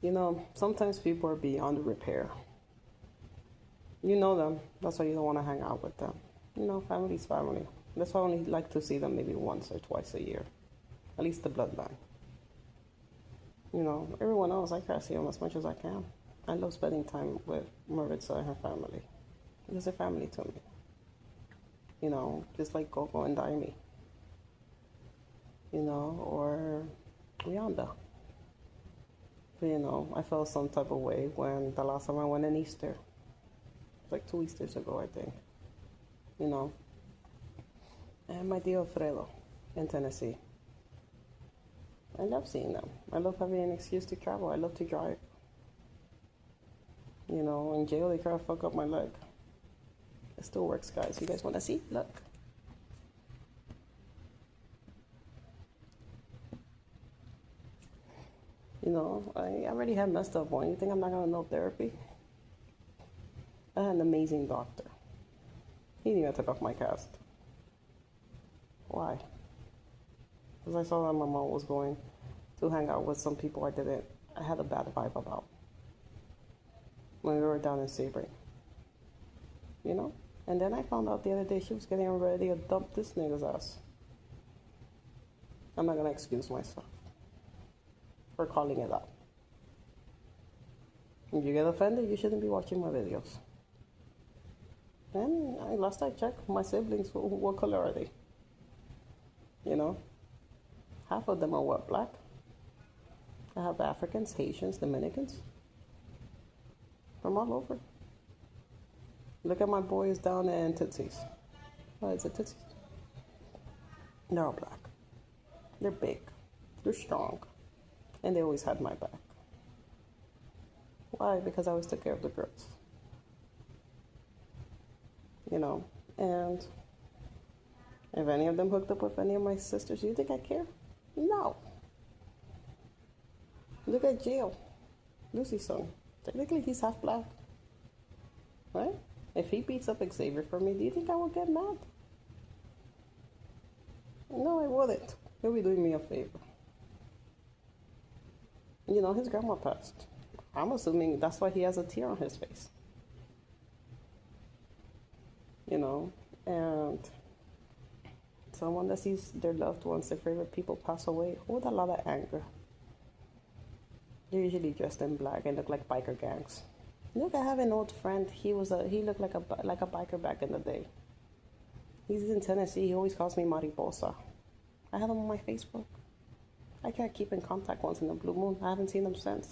You know, sometimes people are beyond repair. You know them. That's why you don't want to hang out with them. You know, family's family. That's why I only like to see them maybe once or twice a year. At least the bloodline. You know, everyone else, I try to see them as much as I can. I love spending time with Maritza and her family. Because they're family to me. You know, just like Coco and Daimi. You know, or Rihanna. But, you know, I felt some type of way when the last time I went on Easter. Like 2 Easters ago, I think. You know. And my dear Alfredo in Tennessee. I love seeing them. I love having an excuse to travel. I love to drive. You know, in jail they try to fuck up my leg. It still works, guys. You guys want to see? Look. You know, I already had messed up one. You think I'm not going to know therapy? I had an amazing doctor. He didn't even take off my cast. Why? Because I saw that my mom was going to hang out with some people I had a bad vibe about. When we were down in Sebring. You know? And then I found out the other day she was getting ready to dump this nigga's ass. I'm not going to excuse myself for calling it out. If you get offended, you shouldn't be watching my videos. And last I checked, my siblings, what color are they? You know? Half of them are what, black? I have Africans, Haitians, Dominicans. From all over. Look at my boys down in Tootsies. What is it, Tootsies? They're all black. They're big. They're strong. And they always had my back. Why? Because I always took care of the girls. You know, and if any of them hooked up with any of my sisters, you think I care? No. Look at Jill, Lucy's son. Technically, he's half black. Right? If he beats up Xavier for me, do you think I would get mad? No, I wouldn't. He'll be doing me a favor. You know, his grandma passed. I'm assuming that's why he has a tear on his face. You know, and someone that sees their loved ones, their favorite people pass away with a lot of anger. They're usually dressed in black and look like biker gangs. Look, I have an old friend. He looked like a biker back in the day. He's in Tennessee. He always calls me Mariposa. I have him on my Facebook. I can't keep in contact once in a blue moon. I haven't seen him since.